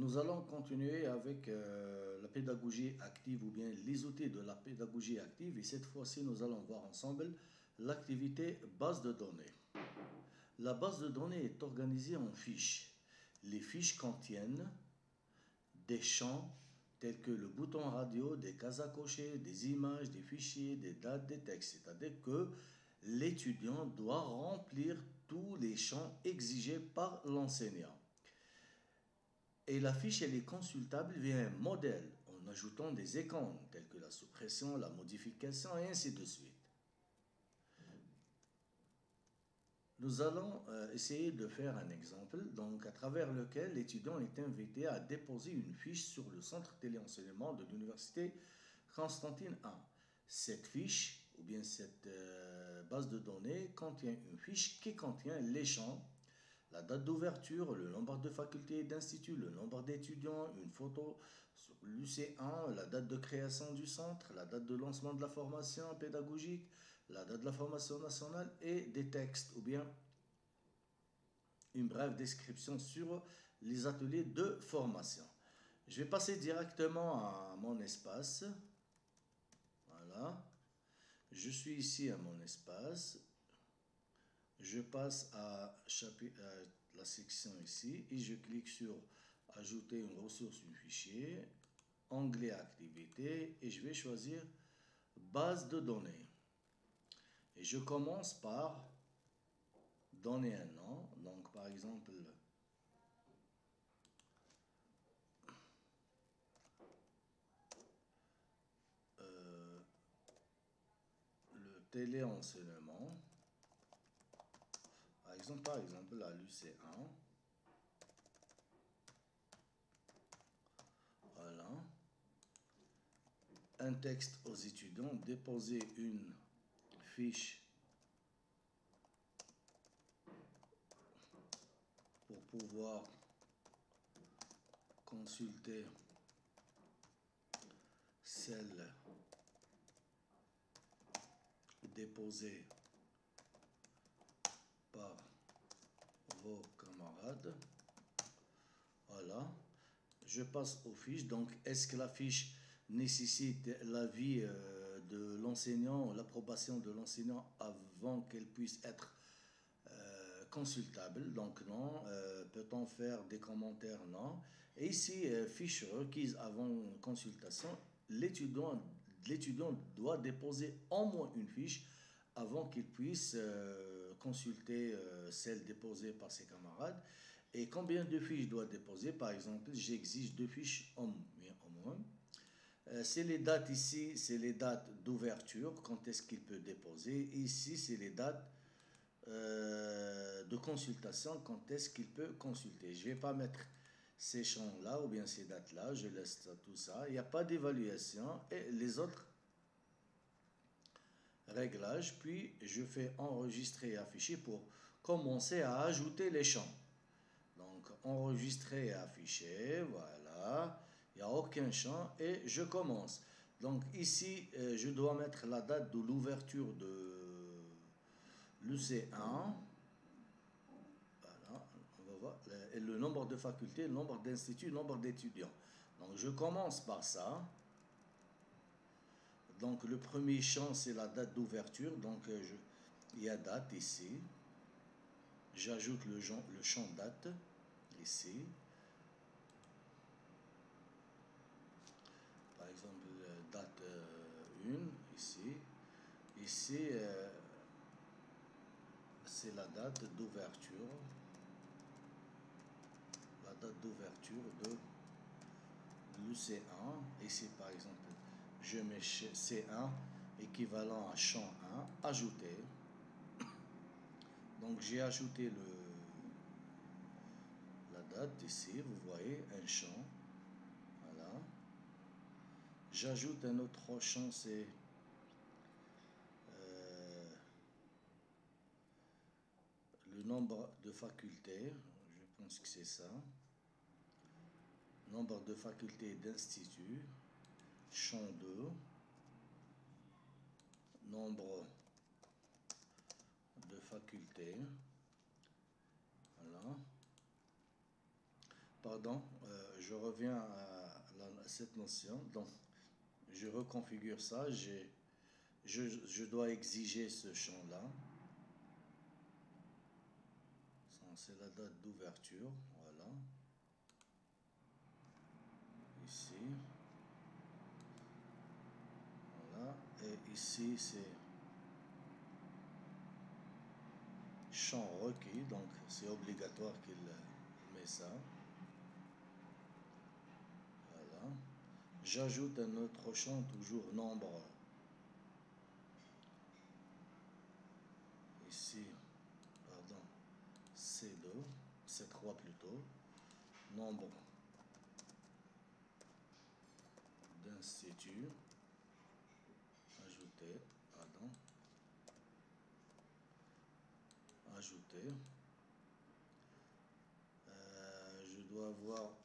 Nous allons continuer avec la pédagogie active ou bien les outils de la pédagogie active et cette fois-ci nous allons voir ensemble l'activité base de données. La base de données est organisée en fiches. Les fiches contiennent des champs tels que le bouton radio, des cases à cocher, des images, des fichiers, des dates, des textes. C'est-à-dire que l'étudiant doit remplir tous les champs exigés par l'enseignant. Et la fiche, elle est consultable via un modèle en ajoutant des icônes telles que la suppression, la modification et ainsi de suite. Nous allons essayer de faire un exemple donc, à travers lequel l'étudiant est invité à déposer une fiche sur le centre téléenseignement de l'université Constantine I. Cette fiche ou bien cette base de données contient une fiche qui contient les champs, la date d'ouverture, le nombre de facultés et d'instituts, le nombre d'étudiants, une photo sur l'UC1, la date de création du centre, la date de lancement de la formation pédagogique, la date de la formation nationale et des textes ou bien une brève description sur les ateliers de formation. Je vais passer directement à mon espace. Voilà. Je suis ici à mon espace. Je passe à la section ici et je clique sur ajouter une ressource, un fichier, onglet activité et je vais choisir base de données. Et je commence par donner un nom, donc par exemple le téléenseignement. Par exemple, à l'UC1. Voilà. Un texte aux étudiants, déposer une fiche pour pouvoir consulter celle déposée par vos camarades. Voilà. Je passe aux fiches. Donc, est-ce que la fiche nécessite l'avis de l'enseignant, l'approbation de l'enseignant avant qu'elle puisse être consultable? Donc, non. Peut-on faire des commentaires? Non. Et ici, fiche requise avant consultation. L'étudiant doit déposer au moins une fiche avant qu'il puisse consulter celle déposée par ses camarades. Et combien de fiches doit déposer? Par exemple, j'exige 2 fiches au moins. C'est les dates ici, c'est les dates d'ouverture, quand est-ce qu'il peut déposer. Ici, c'est les dates de consultation, quand est-ce qu'il peut consulter. Je ne vais pas mettre ces champs-là ou bien ces dates-là, je laisse tout ça. Il n'y a pas d'évaluation et les autres réglages, puis je fais enregistrer et afficher pour commencer à ajouter les champs. Donc enregistrer et afficher, voilà, il n'y a aucun champ et je commence. Donc ici, je dois mettre la date de l'ouverture de l'UC1. Voilà, on va voir, et le nombre de facultés, le nombre d'instituts, le nombre d'étudiants. Donc je commence par ça. Donc le premier champ, c'est la date d'ouverture. Donc il y a date ici. J'ajoute le champ date ici. Par exemple, date 1 ici. Ici, c'est la date d'ouverture. La date d'ouverture de l'UC1. Ici, par exemple, je mets C1 équivalent à champ 1, ajouter. Donc j'ai ajouté la date ici, vous voyez, un champ. Voilà. J'ajoute un autre champ, c'est le nombre de facultés. Je pense que c'est ça. Nombre de facultés d'instituts. Champ 2. Nombre de facultés. Voilà. Pardon, je je reviens à cette notion. Donc, je reconfigure ça. Je dois exiger ce champ-là. C'est la date d'ouverture. Voilà. Ici. Voilà. Et ici, c'est champ requis. Donc, c'est obligatoire qu'il met ça. Voilà. J'ajoute un autre champ, toujours nombre. Ici, pardon, C2, C3 plutôt. Nombre d'instituts. Ajouter, pardon. Ajouter. Je dois avoir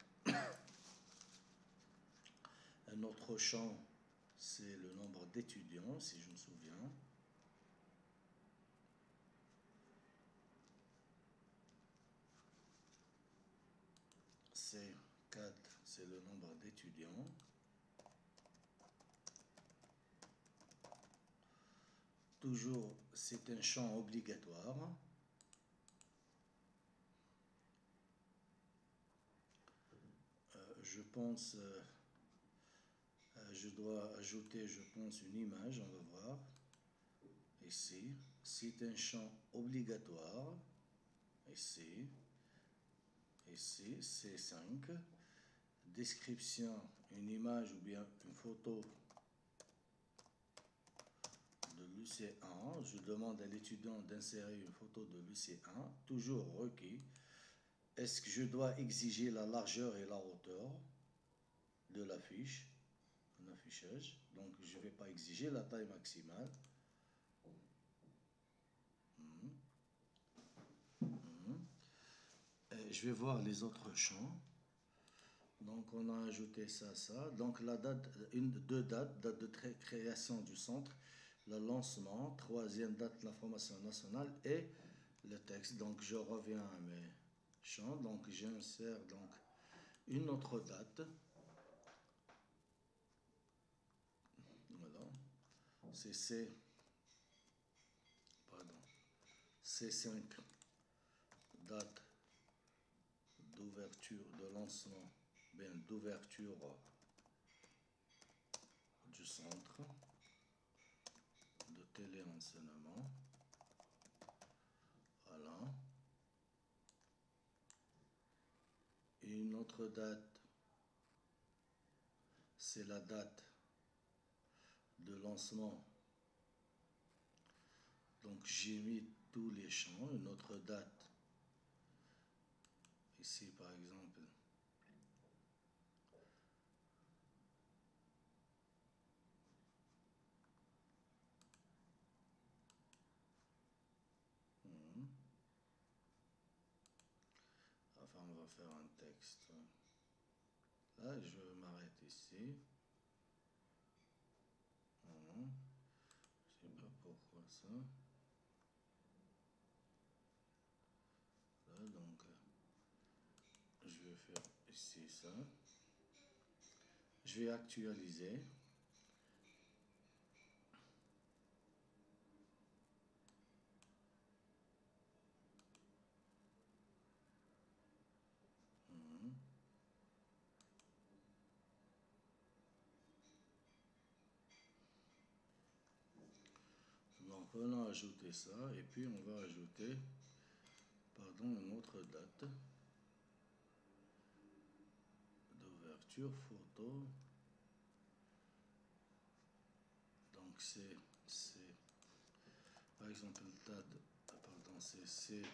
un autre champ, c'est le nombre d'étudiants, si je me souviens. C4, c'est le nombre d'étudiants. Toujours, c'est un champ obligatoire. Je pense, je dois ajouter, je pense, une image, on va voir. Ici, c'est un champ obligatoire. Ici, C5. Description, une image ou bien une photo de l'UC1. Je demande à l'étudiant d'insérer une photo de l'UC1, toujours requis. Est-ce que je dois exiger la largeur et la hauteur de la fiche, un affichage? Donc, je ne vais pas exiger la taille maximale. Je vais voir les autres champs. Donc, on a ajouté ça. Donc, la date, deux dates, date de création du centre, le lancement, troisième date de la formation nationale et le texte. Donc, je reviens à mes champs. Donc, j'insère donc une autre date. Voilà. C'est C5, date d'ouverture, de lancement, bien d'ouverture du centre de téléenseignement. Voilà. Et une autre date, c'est la date de lancement. Donc j'ai mis tous les champs. Une autre date, ici par exemple, enfin on va faire un texte. Là je m'arrête ici. Je sais pas pourquoi ça. Là donc je vais faire ici ça. Je vais actualiser. Donc on a ajouté ça et puis on va ajouter, pardon, une autre date d'ouverture photo. Donc c'est par exemple date, pardon, c'est C5,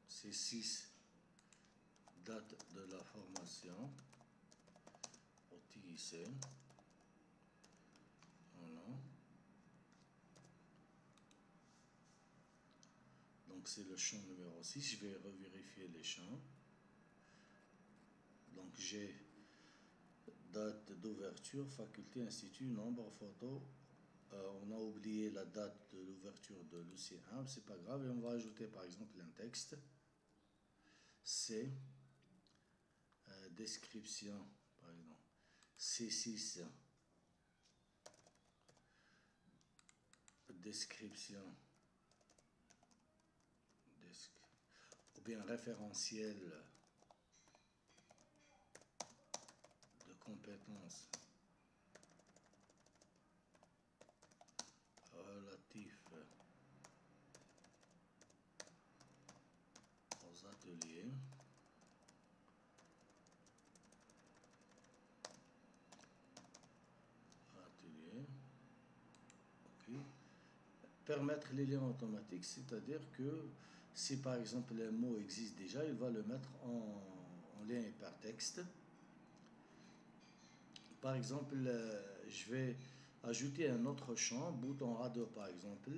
C6, date de la formation au TIC. Voilà. Donc c'est le champ numéro 6. Je vais revérifier les champs. Donc j'ai date d'ouverture, faculté, institut, nombre, photo. On a oublié la date de l'ouverture de l'UC1, c'est pas grave. Et on va ajouter par exemple un texte. C, description, par exemple, C6, description, ou bien référentiel de compétences relatif aux ateliers. Ok. Permettre les liens automatiques, c'est-à-dire que si par exemple un mot existe déjà, il va le mettre en lien hypertexte. Par exemple, je vais ajouter un autre champ, bouton radio par exemple.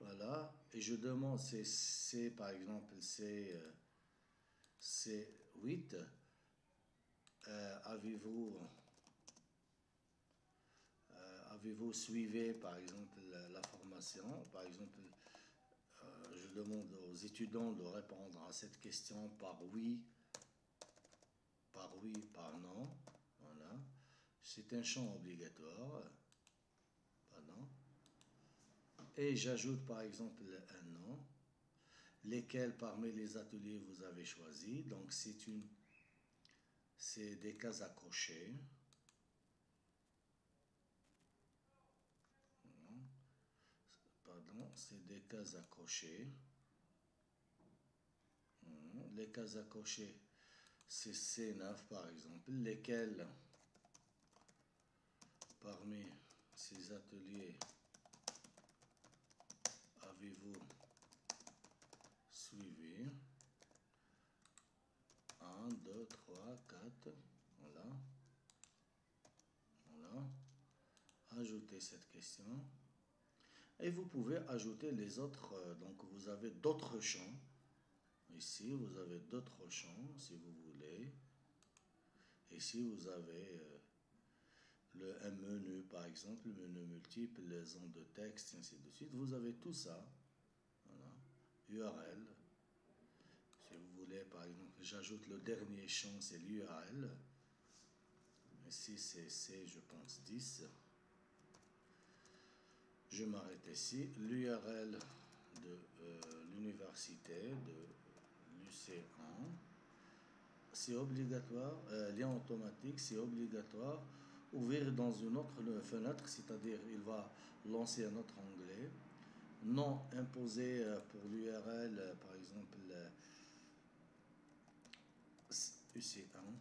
Voilà, et je demande, c'est par exemple, c'est 8. Avez-vous suivi par exemple la formation? Par exemple, je demande aux étudiants de répondre à cette question par oui, par non. Voilà. C'est un champ obligatoire. Pardon. Et j'ajoute par exemple un nom. Lesquels parmi les ateliers vous avez choisi. Donc c'est des cases à cocher. Pardon, c'est des cases à cocher. Les cases à cocher, c'est C9 par exemple. Lesquels parmi ces ateliers avez-vous suivi? 1, 2, 3, 4. Voilà. Voilà. Ajoutez cette question. Et vous pouvez ajouter les autres. Donc vous avez d'autres champs. Ici, vous avez d'autres champs si vous voulez. Ici, vous avez un menu, par exemple, menu multiple, les zones de texte, ainsi de suite. Vous avez tout ça. Voilà. URL. Si vous voulez, par exemple, j'ajoute le dernier champ, c'est l'URL. Ici, c'est, je pense, 10. Je m'arrête ici. L'URL de l'université de l'UC1. C'est obligatoire. Lien automatique, c'est obligatoire. Ouvrir dans une autre fenêtre, c'est-à-dire il va lancer un autre onglet. Non imposé pour l'URL, par exemple, UC1.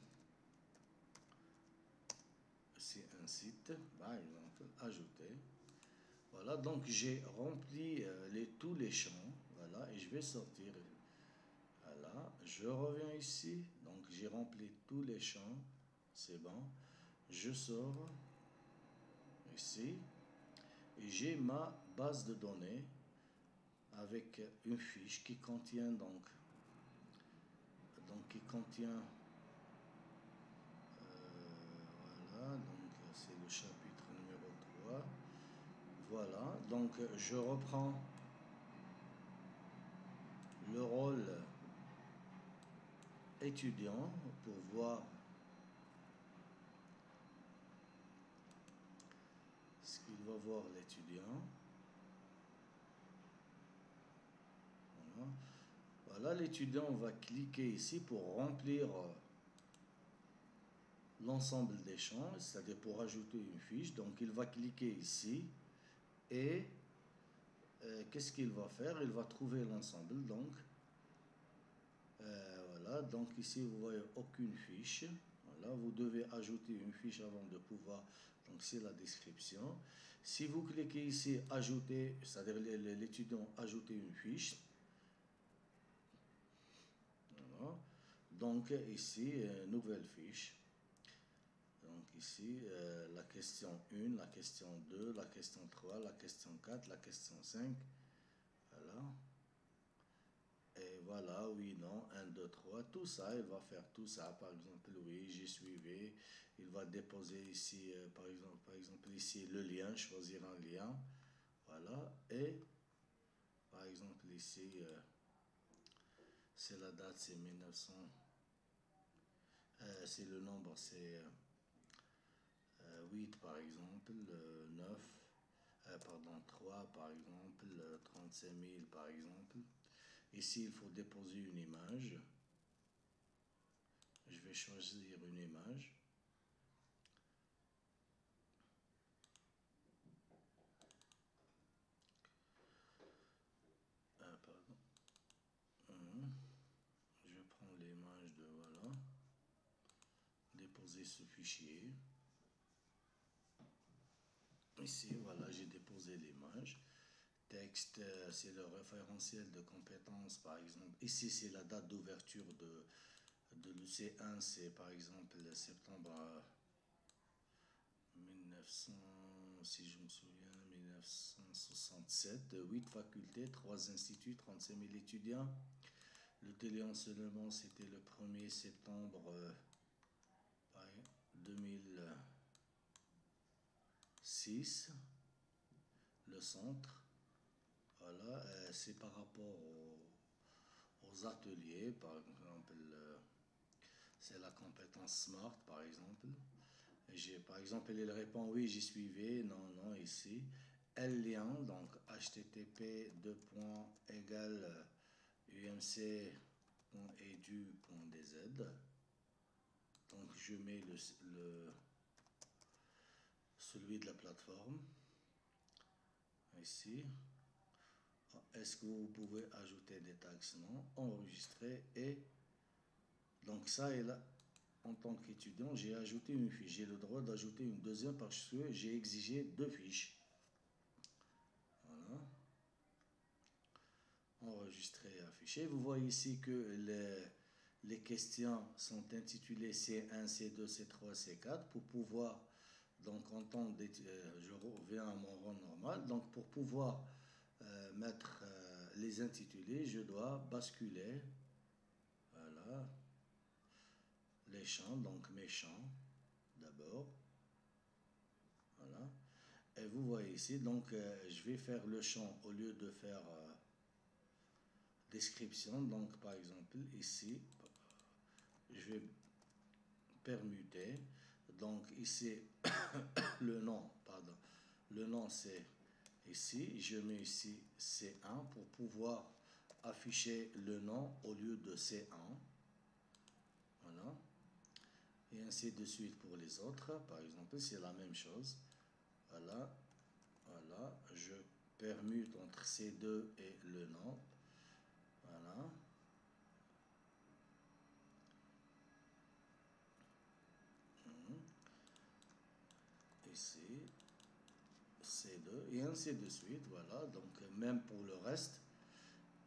C'est un site, par exemple, ajouter. Voilà, donc j'ai rempli tous les champs, voilà, et je vais sortir. Voilà, je reviens ici, donc j'ai rempli tous les champs, c'est bon. Je sors ici et j'ai ma base de données avec une fiche qui contient voilà, donc c'est le chapitre numéro 3. Voilà, donc je reprends le rôle étudiant pour voir ce qu'il va voir l'étudiant. Voilà, voilà, l'étudiant va cliquer ici pour remplir l'ensemble des champs, c'est-à-dire pour ajouter une fiche. Donc il va cliquer ici et qu'est-ce qu'il va faire? Il va trouver l'ensemble. Donc voilà, donc ici vous voyez aucune fiche. Voilà, vous devez ajouter une fiche avant de pouvoir. Donc c'est la description. Si vous cliquez ici ajouter, c'est-à-dire l'étudiant ajouter une fiche. Voilà. Donc ici nouvelle fiche. Donc ici, la question 1, la question 2, la question 3, la question 4, la question 5. Voilà. Et voilà, oui, non, 1, 2, 3. Tout ça, il va faire tout ça. Par exemple, oui, j'ai suivi. Il va déposer ici, par exemple, ici, le lien, choisir un lien. Voilà. Et, par exemple, ici, c'est la date, c'est 1900, c'est le nombre, c'est 8 par exemple, 9, pardon, 3 par exemple, 35 000 par exemple. Ici, il faut déposer une image. Je vais choisir une image. Pardon. Je prends l'image de voilà. Déposer ce fichier. Ici, voilà, j'ai déposé l'image. Texte, c'est le référentiel de compétences, par exemple. Ici, c'est la date d'ouverture de l'UC1, c'est par exemple septembre 1900, si je me souviens, 1967. 8 facultés, 3 instituts, 35 000 étudiants. Le téléenseignement, c'était le 1er septembre 2006. Le centre, voilà, c'est par rapport aux ateliers, par exemple, c'est la compétence SMART, par exemple. Par exemple, il répond oui, j'y suivais, non, non, ici. L lien, donc http umc.edu.dz. Donc je mets celui de la plateforme ici. Est-ce que vous pouvez ajouter des tags? Non. Enregistrer et donc ça est là. En tant qu'étudiant, j'ai ajouté une fiche. J'ai le droit d'ajouter une deuxième parce que j'ai exigé 2 fiches. Voilà. Enregistrer et afficher. Vous voyez ici que les questions sont intitulées C1, C2, C3, C4 pour pouvoir, donc en tant je reviens à mon rang normal, donc pour pouvoir mettre les intitulés, je dois basculer, voilà, les champs, donc mes champs d'abord, voilà, et vous voyez ici, donc je vais faire le champ au lieu de faire description, donc par exemple ici, je vais permuter, donc ici, le nom, pardon, le nom c'est ici, je mets ici C1 pour pouvoir afficher le nom au lieu de C1. Voilà. Et ainsi de suite pour les autres. Par exemple, c'est la même chose. Voilà. Voilà. Je permute entre C2 et le nom. Voilà. Ici. C2 et ainsi de suite. Voilà. Donc, même pour le reste.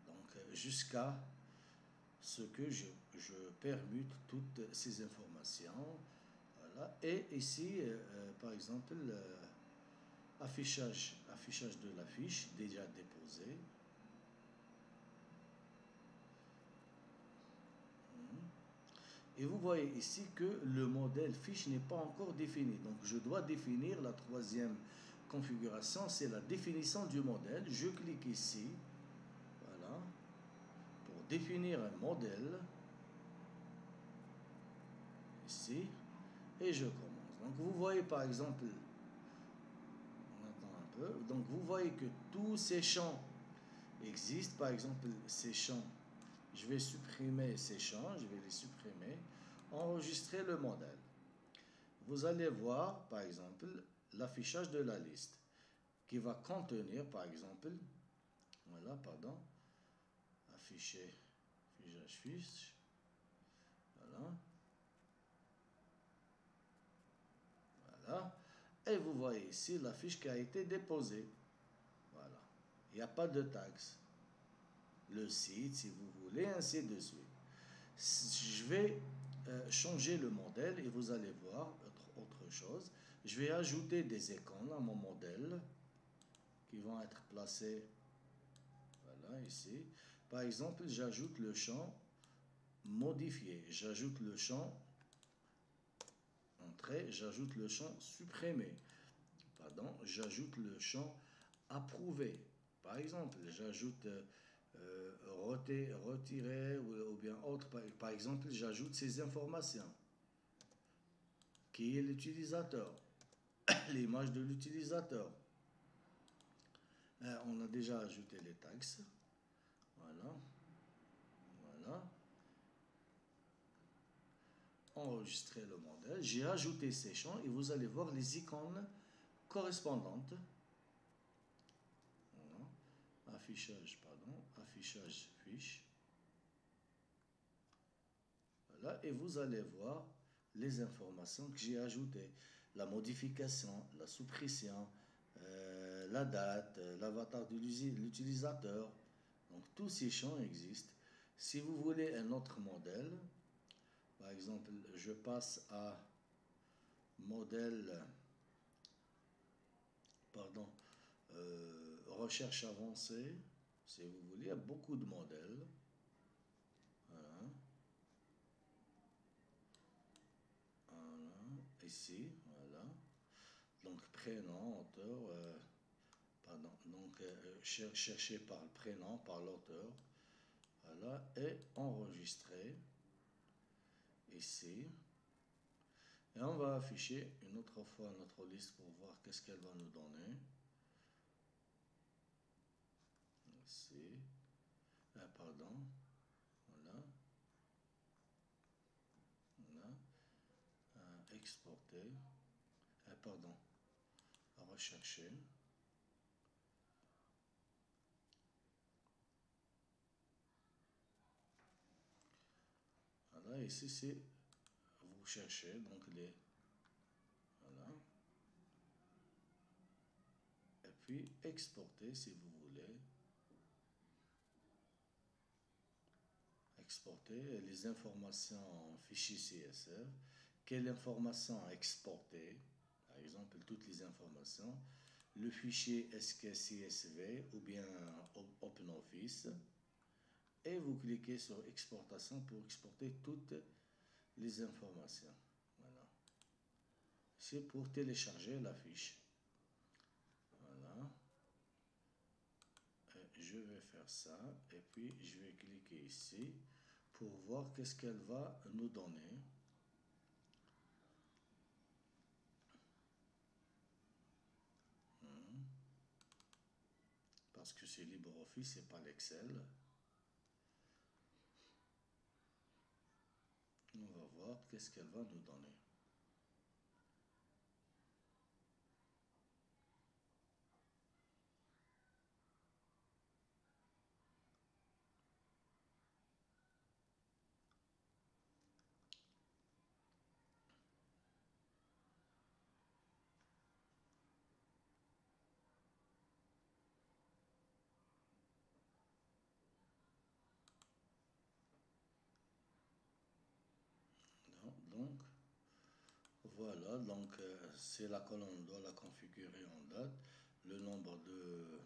Donc, jusqu'à ce que je permute toutes ces informations. Voilà. Et ici, par exemple, affichage de la fiche déjà déposée. Et vous voyez ici que le modèle fiche n'est pas encore défini. Donc je dois définir la troisième configuration, c'est la définition du modèle. Je clique ici, voilà, pour définir un modèle, ici, et je commence. Donc vous voyez par exemple, on attend un peu, donc vous voyez que tous ces champs existent. Par exemple, ces champs, je vais supprimer ces champs, je vais les supprimer, enregistrer le modèle. Vous allez voir, par exemple, l'affichage de la liste qui va contenir, par exemple, voilà, pardon, afficher, affichage fiche, voilà, voilà, et vous voyez ici la fiche qui a été déposée, voilà, il n'y a pas de taxe, le site, si vous voulez, ainsi de suite. Je vais changer le modèle et vous allez voir autre chose. Je vais ajouter des icônes à mon modèle qui vont être placées, voilà, ici. Par exemple, j'ajoute le champ modifier, j'ajoute le champ entrée, j'ajoute le champ supprimer, pardon, j'ajoute le champ approuver. Par exemple, j'ajoute retirer ou bien autre. Par exemple, j'ajoute ces informations qui est l'utilisateur, l'image de l'utilisateur. On a déjà ajouté les tags. Voilà. Voilà. Enregistrer le modèle. J'ai ajouté ces champs et vous allez voir les icônes correspondantes. Voilà. Affichage, pardon. Affichage fiche. Voilà. Et vous allez voir les informations que j'ai ajoutées. La modification, la suppression, la date, l'avatar de l'utilisateur. Donc tous ces champs existent. Si vous voulez un autre modèle, par exemple, je passe à modèle, pardon, recherche avancée. Si vous voulez, il y a beaucoup de modèles. Voilà. Voilà. Ici, voilà. Donc prénom, auteur, pardon. Donc chercher par le prénom, par l'auteur. Voilà. Et enregistrer ici. Et on va afficher une autre fois notre liste pour voir qu'est-ce qu'elle va nous donner. Ici. Pardon. Voilà. Voilà. Exporter. Pardon. Rechercher. Voilà. Ici, c'est vous cherchez donc les. Voilà. Et puis exporter si vous voulez. Exporter les informations en fichier CSV. Quelle information à exporter? Par exemple, toutes les informations. Le fichier SKCSV ou bien OpenOffice. Et vous cliquez sur exportation pour exporter toutes les informations. Voilà. C'est pour télécharger la fiche. Voilà. Et je vais faire ça et puis je vais cliquer ici pour voir qu'est-ce qu'elle va nous donner. Parce que c'est LibreOffice, c'est pas l'Excel. On va voir qu'est-ce qu'elle va nous donner. Donc, voilà, donc c'est la colonne, on doit la configurer en date, le nombre de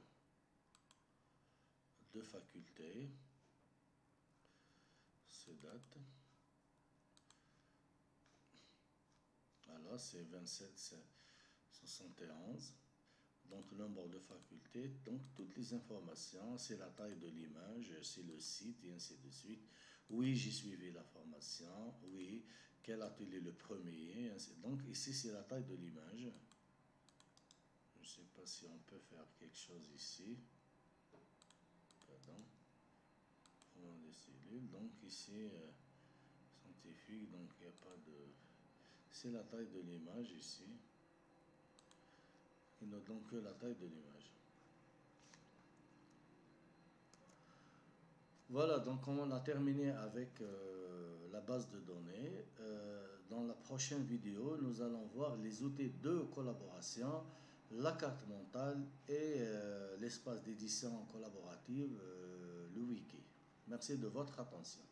facultés, c'est date. Voilà, c'est 2771. Donc, le nombre de facultés, donc toutes les informations, c'est la taille de l'image, c'est le site et ainsi de suite. Oui, j'ai suivi la formation. Oui, quel atelier le premier, ainsi. Donc, ici, c'est la taille de l'image. Je ne sais pas si on peut faire quelque chose ici. Pardon. Des cellules. Donc, ici, scientifique, donc il n'y a pas de. C'est la taille de l'image ici. Il n'a donc que la taille de l'image. Voilà, donc on a terminé avec la base de données. Dans la prochaine vidéo, nous allons voir les outils de collaboration, la carte mentale et l'espace d'édition collaborative, le wiki. Merci de votre attention.